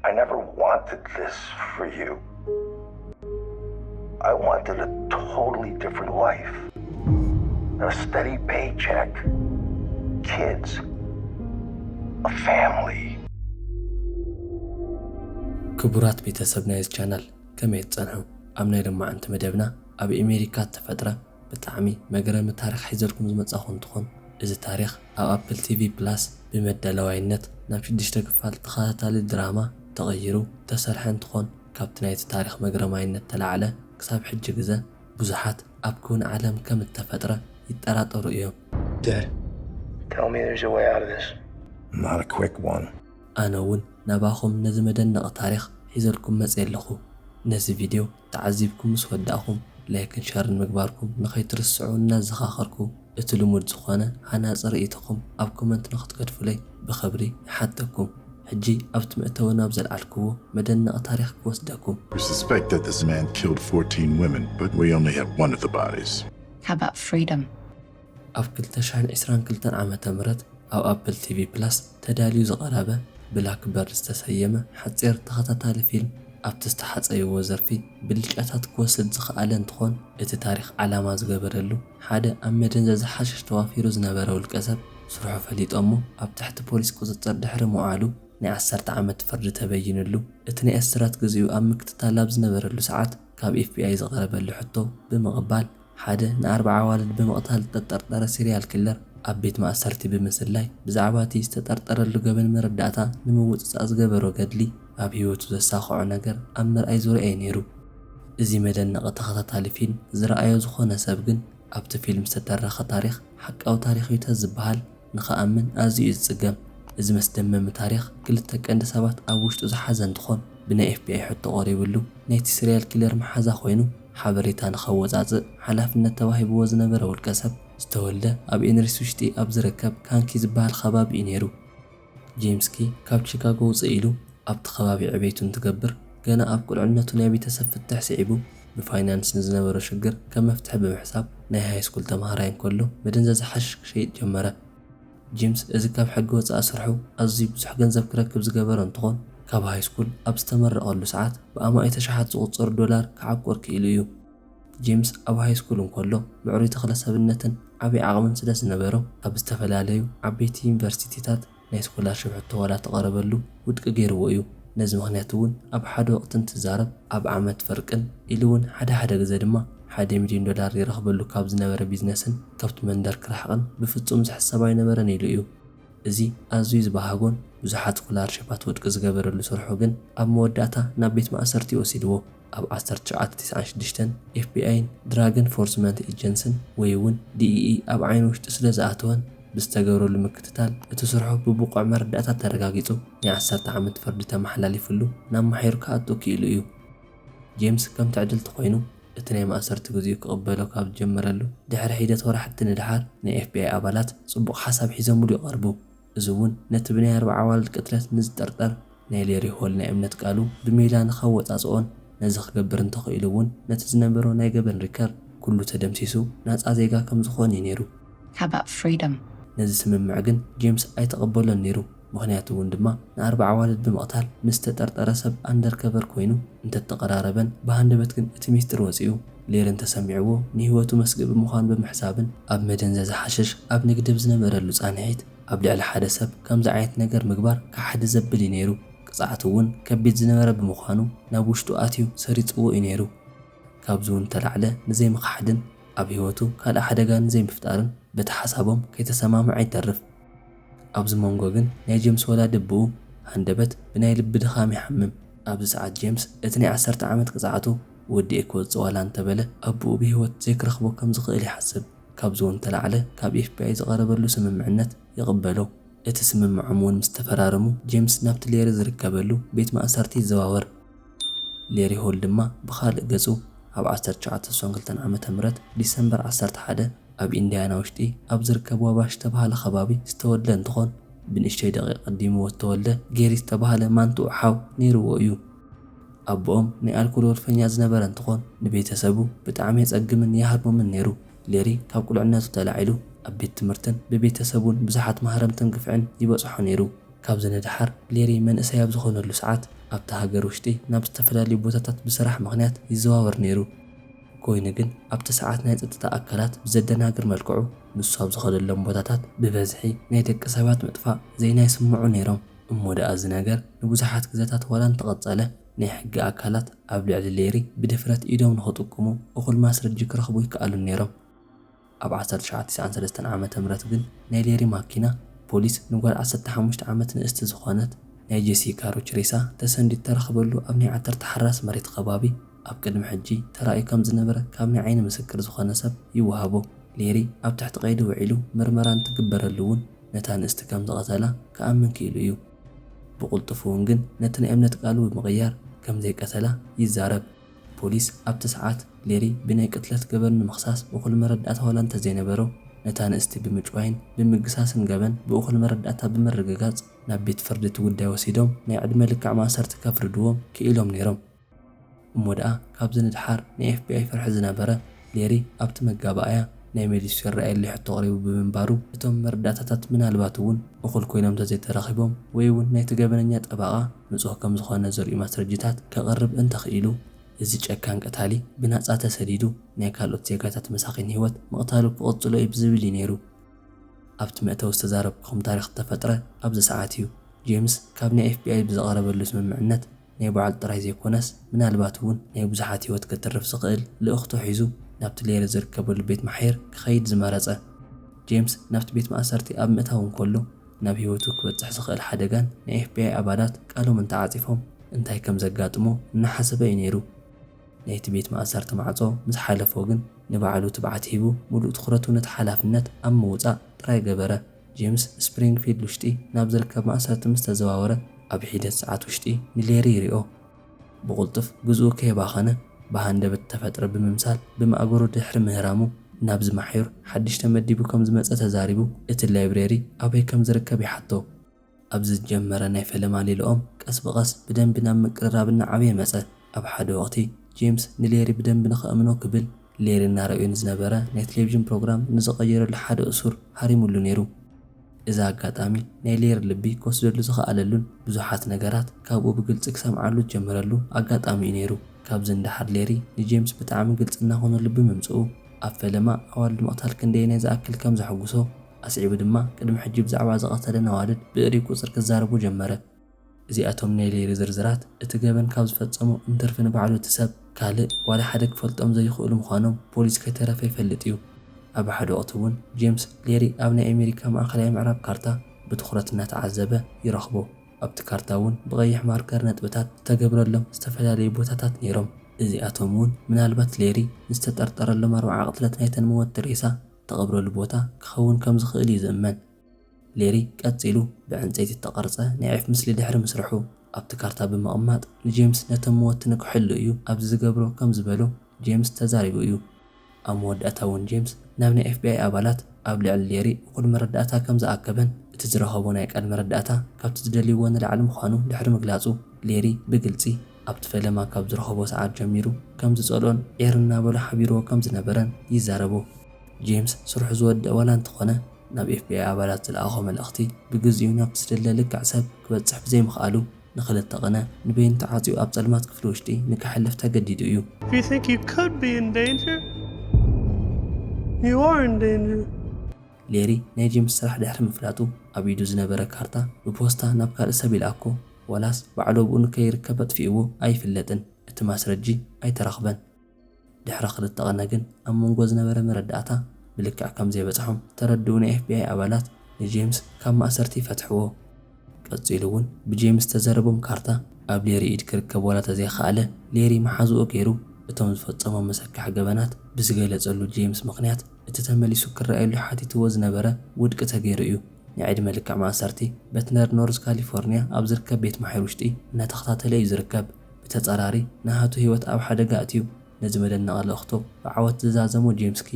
I never wanted this for you. I wanted a totally different life. A steady paycheck, kids, a family. كبرات ቤተሰብ ናይዝ ቻናል ከመይ ጸንሑ ኣብ ናይ ልማዓንቲ መደብና ኣብ ኣሜሪካ ተፈጥረ ብጣዕሚ መግረሚ ታሪክ ሒዘልኩም ዝመጻኹ እንትኾን እዚ ታሪክ ኣብ ኣፕል ቲቪ ፕላስ ብመደላዋይነት ናብ 6 ክፋል ተኸታታሊ ድራማ ተቐይሩ ተሰርሐ እንትኾን ካብቲ ናይቲ ታሪክ መግረማይነት ተላዕለ ክሳብ ሕጂ ግዜ ብዙሓት ኣብ ኩን ዓለም ከም ተፈጥረ ይጠራጠሩ እዮም። Dad, tell me there's a way out of this. Not a quick one. ኣነ እውን ናባኹም ነዚ መደነቕ ታሪክ ሒዘልኩም መጽ ኣለኹ። ነዚ ቪድዮ ተዓዚብኩም ምስ ወዳእኹም ላይክን ሸርን ምግባርኩም ንኸይትርስዑ እናዘኻኸርኩ እቲ ልሙድ ዝኾነ ሃናፂ ርእይትኹም ኣብ ኮመንት ንኽትከድፉለይ ብኽብሪ ይሓተኩም። ሕጂ ኣብቲ መእተዊ ናብ ዘለዓልክዎ መደነቕ ታሪክ ክወስደኩም። We suspect that this man killed 14 women, but we only have one of the bodies. How about freedom? ኣብ 2022 ዓመተ ምህረት ኣብ ኣፕል ቲቪ ፕላስ ተዳልዩ ዝቐረበ ብላክበርድ ዝተሰየመ ሓፂር ተኸታታሊ ፊልም ኣብቲ ዝተሓፀይዎ ዘርፊ ብልጫታት ክወስድ ዝኽኣለ እንትኾን እቲ ታሪክ ዓላማ ዝገበረሉ ሓደ ኣብ መደንዘ ዝሓሸሽ ተዋፊሩ ዝነበረ ውልቀ ሰብ ስርሑ ፈሊጦሞ ኣብ ትሕቲ ፖሊስ ቁፅጥር ድሕሪ ምውዓሉ ናይ 10 ዓመት ፍርዲ ተበይንሉ እቲ ናይ እስራት ግዚኡ ኣብ ምክትታል ኣብ ዝነበረሉ ሰዓት ካብ FBI ዝቐረበሉ ሕቶ ብምቕባል ሓደ ን40 ኣዋልድ ብምቕታል ዝተጠርጠረ ሲሪያል ኪለር ኣብ ቤት ማእሰርቲ ብምስላይ ብዛዕባ እቲ ዝተጠርጠረሉ ገበን መረዳእታ ንምውፅፃእ ዝገበሮ ገድሊ ኣብ ህይወቱ ዘሳኽዖ ነገር ኣብ ምርኣይ ዙርያ ነይሩ። እዚ መደነቒ ተኸታታሊ ፊልም ዝረኣዮ ዝኾነ ሰብ ግን ኣብቲ ፊልም ዝተተረኸ ታሪክ ሓቃዊ ታሪክ እዩ ተዝበሃል ንኸኣምን ኣዝዩ ዝጽገም። እዚ መስደመሚ ታሪክ ክልተ ቀንዲ ሰባት ኣብ ውሽጡ ዝሓዘ እንትኾን ብናይ FBI ሕቶ ቀሪቡሉ ናይቲ ሲሪያል ኪለር መሓዛ ኮይኑ ሓበሬታ ንኸወፃፅእ ሓላፍነት ተዋሂብዎ ዝነበረ ውልቀ ሰብ ዝተወልደ ኣብ ኤንሪስ ውሽጢ ኣብ ዝርከብ ካንኪ ዝበሃል ከባቢ እዩ ነይሩ። ጄምስ ኪ ካብ ቺካጎ ውፅእ ኢሉ ኣብቲ ከባቢ ዕቤቱ እንትገብር ገና ኣብ ቁልዕነቱ ናይ ቤተሰብ ፍትሕ ስዒቡ ብፋይናንስ ንዝነበሮ ሽግር ከም መፍትሒ ብምሕሳብ ናይ ሃይስኩል ተምሃራይ እንከሎ መደንዘዝ ሓሽሽ ክሸይጥ ጀመረ። ጄምስ እዚ ካብ ሕጊ ወፃኢ ስርሑ ኣዝዩ ብዙሕ ገንዘብ ክረክብ ዝገበረ እንትኾን ካብ ሃይስኩል ኣብ ዝተመረቐሉ ሰዓት ብኣማኢተ ሸሓት ዝቑፀሩ ዶላር ክዓቆር ክኢሉ እዩ። ጄምስ ኣብ ሃይስኩል እንከሎ ምዕሩይ ተኽለሰብነትን ዓብዪ ዓቕምን ስለ ዝነበሮ ኣብ ዝተፈላለዩ ዓበይቲ ዩኒቨርሲቲታት ናይ ስኮላርሽፕ ሕቶ ዋላ ተቐረበሉ ውድቂ ገይርዎ እዩ። ነዚ ምኽንያት እውን ኣብ ሓደ ወቅቲ እንትዛረብ ኣብ ዓመት ፍርቅን ኢሉ እውን ሓደ ግዜ ድማ $1 ሚልዮን ይረኽበሉ ካብ ዝነበረ ቢዝነስን ካብቲ መንደር ክራሕቕን ብፍጹም ዝሕሰብ ኣይነበረን ኢሉ እዩ። እዚ ኣዝዩ ዝበሃጎን ብዙሓት ስኮላርሽፓት ውድቂ ዝገበረሉ ስርሑ ግን ኣብ መወዳእታ ናብ ቤት ማእሰርቲ ወሲድዎ። ኣብ 1996 FBIን ድራግ ኢንፎርስመንት ኤጀንሲን ወይ እውን DEA ኣብ ዓይኑ ውሽጢ ስለ ዝኣተወን ብዝተገብረሉ ምክትታል እቲ ስርሑ ብቡቁዕ መረዳእታት ተረጋጊጹ ናይ 10 ዓመት ፍርዲ ተመሓላሊፉሉ ናብ ማሒሩ ክኣቱ ክኢሉ እዩ። ጄምስ ከም ትዕድልቲ ኮይኑ እቲ ናይ ማእሰርቲ ግዚኡ ክቕበሎ ካብ ዝጀመረሉ ድሕሪ ሒደት ወራሕቲ ንድሓር ናይ FBI ኣባላት ጽቡቕ ሓሳብ ሒዘምሉ ይቐርቡ። እዚ እውን ነቲ ብናይ 40 ኣዋልድ ቅትለት ንዝጠርጠር ናይ ሌሪ ሆል ናይ እምነት ቃሉ ብሜላ ንኸወፃፅኦን ነዚ ክገብር እንተኽኢሉ እውን ነቲ ዝነበሮ ናይ ገበን ሪከርድ ኩሉ ተደምሲሱ ናፃ ዜጋ ከም ዝኾነ እዩ ነይሩ። How about freedom? ነዚ ስምምዕ ግን ጄምስ ኣይተቐበሎን ነይሩ። ምኽንያቱ እውን ድማ ን40 ኣዋልድ ብምቕታል ምስ ተጠርጠረ ሰብ ኣንደርከቨር ኮይኑ እንተተቐራረበን ብሃንደበት ግን እቲ ሚስጥር ወፂኡ ሌርን ተሰሚዕዎ ንህይወቱ መስግእ ብምዃኑ ብምሕሳብን ኣብ መደንዘዝ ሓሽሽ ኣብ ንግዲ ብዝነበረሉ ጻንሒት ኣብ ልዕሊ ሓደ ሰብ ከምዚ ዓይነት ነገር ምግባር ካሓደ ዘብል እዩ ነይሩ። ቅፅዓቱ እውን ከቢድ ዝነበረ ብምዃኑ ናብ ውሽጡ ኣትዩ ሰሪፅዎ እዩ ነይሩ። ካብዚ እውን ተላዕለ ንዘይምኽሓድን ኣብ ህይወቱ ካልእ ሓደጋ ንዘይምፍጣርን በቲ ሓሳቦም ከይተሰማምዐ ይተርፍ። ኣብዚ መንጎ ግን ናይ ጄምስ ወላዲ ኣቦኡ ሃንደበት ብናይ ልቢ ድኻም ይሓምም። ኣብዚ ሰዓት ጄምስ እቲ ናይ 10 ዓመት ቅፅዓቱ ወዲኤ ክወፅእ ዋላ እንተበለ ኣቦኡ ብህይወት ዘይክረኽቦ ከም ዝኽእል ይሓስብ። ካብዚ እውን ተላዕለ ካብ FBI ዝቐረበሉ ስምምዕነት ይቕበሎ። እቲ ስምምዖም እውን ምስ ተፈራረሙ ጄምስ ናብቲ ሌሪ ዝርከበሉ ቤት ማእሰርቲ ይዘዋወር። ሌሪ ሆል ድማ ብኻልእ ገጹ ኣብ 1992 ዓመተ ምህረት ዲሰምበር 11 ኣብ ኢንድያና ውሽጢ ኣብ ዝርከብ ዋባሽ ዝተባሃለ ከባቢ ዝተወልደ እንትኾን ብንእሽተይ ደቂቕ ቀዲምዎ ዝተወልደ ጌሪ ዝተባሃለ ማንቱዕ ሓው ነይርዎ እዩ። ኣቦኦም ናይ ኣልኮል ወልፈኛ ዝነበረ እንትኾን ንቤተሰቡ ብጣዕሚ የጸግምን የሃርሞምን ነይሩ። ሌሪ ካብ ቁልዕነቱ ተላዒሉ ኣብ ቤት ትምህርትን ብቤተሰቡን ብዙሓት ማህረምትን ግፍዕን ይበጽሖ ነይሩ። ካብዚ ንድሓር ሌሪ መንእሰይ ኣብ ዝኾነሉ ሰዓት ኣብታ ሃገር ውሽጢ ናብ ዝተፈላለዩ ቦታታት ብስራሕ ምኽንያት ይዘዋወር ነይሩ። ኮይኑ ግን ኣብቲ ሰዓት ናይ ፀጥታ ኣካላት ብዘደናግር መልክዑ ንሱ ኣብ ዝኸደሎም ቦታታት ብበዝሒ ናይ ደቂ ሰባት ምጥፋእ ዜና ይስምዑ ነይሮም። እሞ ደኣ እዚ ነገር ንብዙሓት ግዜታት ዋላ እንተቐፀለ ናይ ሕጊ ኣካላት ኣብ ልዕሊ ሌሪ ብድፍረት ኢዶም ንኽጥቅሙ እኹል ማስረጂ ክረኽቡ ይከኣሉ ነይሮም። ኣብ 1993 ዓ.ም ግን ናይ ሌሪ ማኪና ፖሊስ ንጓል 15 ዓመት ንእስቲ ዝኾነት ናይ ጄሲካ ሮች ሬሳ ተሰንዲድ ተረኽበሉ ኣብ ናይ ዓተር ተሓራስ መሬት ከባቢ ኣብ ቅድሚ ሕጂ ተራእዩ ከም ዝነበረ ካብ ናይ ዓይኒ ምስክር ዝኾነ ሰብ ይወሃቦ። ሌሪ ኣብ ትሕቲ ቀይዲ ውዒሉ ምርመራ እንትግበረሉ እውን ነታ ንእስቲ ከም ዝቐተላ ከኣምን ክኢሉ እዩ። ብቁልጡፍ እውን ግን ነቲ ናይ እምነት ቃሉ ብምቕያር ከም ዘይቀተላ ይዛረብ። ፖሊስ ኣብቲ ሰዓት ሌሪ ብናይ ቅትለት ገበር ንምኽሳስ እኹል መረዳእታ ዋላ እንተዘይነበሮ ነታ ንእስቲ ብምጭዋይን ብምግሳስን ገበን ብእኹል መረዳእታ ብምርግጋጽ ናብ ቤት ፍርዲ እቲ ጉዳይ ወሲዶም ናይ ዕድመ ልክዕ ማእሰርቲ ከፍርድዎም ክኢሎም ነይሮም። እሞ ደኣ ካብዚ ንድሓር ናይ FBI ፍርሒ ዝነበረ ሌሪ ኣብቲ መጋባእያ ናይ ሜዲሱ ይረኣየሉ ሕቶ ቀሪቡ ብምንባሩ እቶም መረዳእታታት ምናልባት እውን እኹል ኮይኖም ተዘይተረኺቦም ወይ እውን ናይቲ ገበነኛ ጠበቓ ንጹህ ከም ዝኾነ ዘርእዩ ማስረጃታት ከቕርብ እንተኽኢሉ እዚ ጨካን ቀታሊ ብናጻ ተሰዲዱ ናይ ካልኦት ዜጋታት መሳኺን ህይወት ምቕታሉ ክቕጽሎ እዩ ብዝብል ነይሩ። ኣብቲ መእተዊ ዝተዛረብኩም ታሪክ ተፈጥረ ኣብዚ ሰዓት እዩ ጄምስ ካብ ናይ FBI ብዘቐረበሉ ስምምዕነት ናይ በዓል ጥራይ ዘይኮነስ ምናልባት እውን ናይ ብዙሓት ህይወት ክትርፍ ዝኽእል ልእኽቶ ሒዙ ናብቲ ሌሪ ዝርከበሉ ቤት ማሕየር ክኸይድ ዝመረፀ። ጄምስ ናብቲ ቤት ማእሰርቲ ኣብ ምእታው እንከሎ ናብ ህይወቱ ክበፅሕ ዝኽእል ሓደጋን ናይ FBI ኣባላት ቃሎም እንተዓፂፎም እንታይ ከም ዘጋጥሞ እናሓሰበ እዩ ነይሩ። ናይቲ ቤት ማእሰርቲ ማዕጾ ምስ ሓለፎ ግን ንባዕሉ ትብዓት ሂቡ ሙሉእ ትኹረቱ ነቲ ሓላፍነት ኣብ ምውፃእ ጥራይ ገበረ። ጄምስ ስፕሪንግፊልድ ውሽጢ ናብ ዝርከብ ማእሰርቲ ምስ ተዘዋወረ ኣብ ሒደት ሰዓት ውሽጢ ንሌሪ ይሪኦ። ብቁልጡፍ ግዝኡ ከይባኸነ ብሃንደበት ተፈጥረ ብምምሳል ብማእገሩ ድሕሪ ምህራሙ ናብ ዝማሕዩር ሓድሽ ተመዲቡ ከም ዝመፀ ተዛሪቡ እቲ ላይብረሪ ኣበይ ከም ዝርከብ ይሓቶ። ኣብዚ ዝጀመረ ናይ ፈለማ ሌልኦም ቀስ ብቐስ ብደንቢ ናብ ምቅርራብና ዓብየ መፀ። ኣብ ሓደ ወቕቲ ጄምስ ንሌሪ ብደንቢ ንኽእምኖ ክብል ሌሪ እናረኣዩ ንዝነበረ ናይ ቴሌቪዥን ፕሮግራም ንዝቐይረሉ ሓደ እሱር ሃሪሙሉ ነይሩ። እዚ ኣጋጣሚ ናይ ሌሪ ልቢ ክወስደሉ ዝኽኣለሉን ብዙሓት ነገራት ካብኡ ብግልፂ ክሰምዓሉ ዝጀመረሉ ኣጋጣሚ እዩ ነይሩ። ካብዚ እንዳሓር ሌሪ ንጄምስ ብጣዕሚ ግልፅና ኾነሉ ብምምፅኡ ኣብ ፈለማ ኣዋልድ ምቕታል ክንደየናይ ዝኣክል ከም ዘሐጉሶ ኣስዒቡ ድማ ቅድሚ ሕጂ ብዛዕባ ዝቐተለ ኣዋልድ ብእሪ ቁፅር ክዛረቡ ጀመረ። እዚኣቶም ናይ ሌሪ ዝርዝራት እቲ ገበን ካብ ዝፈጸሙ እንትርፊ ንባዕሉ እቲ ሰብ ካልእ ዋላ ሓደ ክፈልጦም ዘይኽእሉ ምዃኖም ፖሊስ ከይተረፈ ይፈልጥ እዩ። ኣብ ሓደ ወቕቲ እውን ጄምስ ሌሪ ኣብ ናይ ኣሜሪካ ማእኸላይ ምዕራብ ካርታ ብትኹረት እናተዓዘበ ይረኽቦ። ኣብቲ ካርታ እውን ብቐይሕ ማርከር ነጥብታት ዝተገብረሎም ዝተፈላለዩ ቦታታት ነይሮም። እዚኣቶም እውን ምናልባት ሌሪ ንዝተጠርጠረሎም 40 ቅትለት ናይተን መወቲ ሬሳ ተቐብረሉ ቦታ ክኸውን ከም ዝኽእል እዩ ዝእመን። ሌሪ ቀፂሉ ብዕንፀይቲ ዝተቐርጸ ናይ ዒፍ ምስሊ ድሕሪ ምስርሑ ኣብቲ ካርታ ብምቕማጥ ንጄምስ ነቶም መወቲ ንክሕሉ እዩ ኣብዚ ዝገብሮ ከም ዝበሎ ጄምስ ተዛሪቡ እዩ። ኣብ መወዳእታ እውን ጄምስ ናብ ናይ FBI ኣባላት ኣብ ልዕሊ ሌሪ እኹል መረዳእታ ከም ዝኣከበን እቲ ዝረኸቦ ናይ ቀድሚ መረዳእታ ካብቲ ዝደልይዎ ንላዕሊ ምዃኑ ድሕሪ ምግላጹ ሌሪ ብግልፂ ኣብቲ ፈለማ ካብ ዝረኸቦ ሰዓት ጀሚሩ ከም ዝጸልኦን ዔር እናበሎ ሓቢርዎ ከም ዝነበረን ይዛረቦ። ጄምስ ስርሑ ዝወድእ ዋላ እንተኾነ ናብ FBI ኣባላት ዝለኣኾ መልእኽቲ ብግዚኡ ናብቲ ዝደለ ልክዕ ሰብ ክበፅሕ ብዘይምኽኣሉ ንኽልተ ቐነ ንበይኑ ተዓፅዩ ኣብ ጸልማት ክፍሊ ውሽጢ ንክሕልፍ ተገዲዱ እዩ። ሌሪ ናይ ጄምስ ስራሕ ድሕሪ ምፍላጡ ኣብ ኢዱ ዝነበረ ካርታ ብፖስታ ናብ ካልእ ሰብ ይልኣኮ ወላስ ባዕሉ ብኡ ንከይርከብ ኣጥፊእዎ ኣይፍለጥን። እቲ ማስረጂ ኣይተረኽበን። ድሕሪ 2 ቐነ ግን ኣብ መንጎ ዝነበረ መረዳእታ ብልክዕ ከም ዘይበፅሖም ተረድኡ ናይ FBI ኣባላት ንጄምስ ካብ ማእሰርቲ ይፈትሕዎ። ቀፂሉ እውን ብጄምስ ተዘረቦም ካርታ ኣብ ሌሪ ኢድ ክርከብ ዋላ ተዘይከኣለ ሌሪ መሓዝኡ ገይሩ እቶም ዝፈጸሞም መሰካሕ ገበናት ብዝገለጸሉ ጄምስ ምኽንያት እቲ ተመሊሱ ክረኣየሉ ሓቲትዎ ዝነበረ ውድቂ ተገይሩ እዩ። ናይ ዕድመ ልክዕ ማእሰርቲ በትነር ኖርዝ ካሊፎርኒያ ኣብ ዝርከብ ቤት ማሕየር ውሽጢ እናተኸታተለ እዩ ዝርከብ። ብተጸራሪ ናሃቱ ህይወት ኣብ ሓደጋ እትዩ ነዚ መደነቒ ለእኽቶ ብዓወት ዝዛዘሞ ጄምስኪ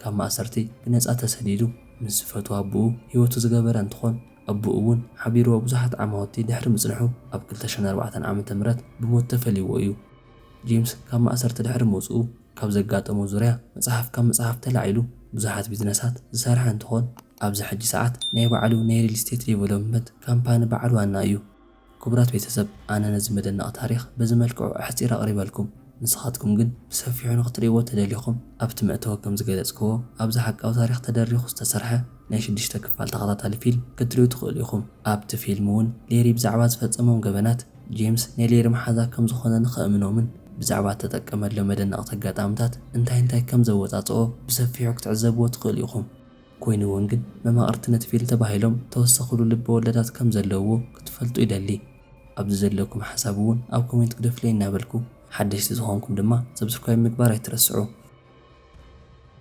ካብ ማእሰርቲ ብነፃ ተሰዲዱ ምስ ዝፈትዎ ኣቦኡ ህይወቱ ዝገበረ እንትኾን ኣቦኡ እውን ሓቢርዎ ብዙሓት ዓማውቲ ድሕሪ ምጽንሑ ኣብ 2004 ዓ.ም ብሞት ተፈሊዎ እዩ። ጄምስ ካብ ማእሰርቲ ድሕሪ መውፅኡ ካብ ዘጋጠሙ ዙርያ መጽሓፍ ካብ መጽሓፍ ተላዒሉ ብዙሓት ቢዝነሳት ዝሰርሐ እንትኾን ኣብዚ ሕጂ ሰዓት ናይ ባዕሉ ናይ ሪል ስቴት ዴቨሎፕመንት ካምፓኒ በዓል ዋና እዩ። ክቡራት ቤተሰብ ኣነ ነዚ መደነቕ ታሪኽ በዚ መልክዑ ኣሕፂር ኣቕሪበልኩም ንስኻትኩም ግን ብሰፊሑ ንኽትሪእዎ ተደሊኹም ኣብቲ መእተዊ ከም ዝገለጽክዎ ኣብዚ ሓቃዊ ታሪኽ ተደሪኹ ዝተሰርሐ ናይ 6 ክፋል ተኸታታሊ ፊልም ክትሪኡ ትኽእሉ ኢኹም። ኣብቲ ፊልም እውን ሌሪ ብዛዕባ ዝፈጸሞም ገበናት ጄምስ ናይ ሌሪ መሓዛ ከም ዝኾነ ንኽእምኖምን ብዛዕባ ተጠቀመሎ መደነቕቲ ኣጋጣሚታት እንታይ ከም ዘወፃጽኦ ብሰፊሑ ክትዕዘብዎ ትኽእሉ ኢኹም። ኮይኑ እውን ግን መማቕርቲ ነቲ ፊልም ተባሂሎም ተወሰኽሉ ልቢ ወለዳት ከም ዘለውዎ ክትፈልጡ ይደሊ። ኣብዚ ዘለኩም ሓሳብ እውን ኣብ ኮሜንት ክደፍለይ እናበልኩ ሓደሽቲ ዝኾንኩም ድማ ሰብስክራይብ ምግባር ኣይትረስዑ።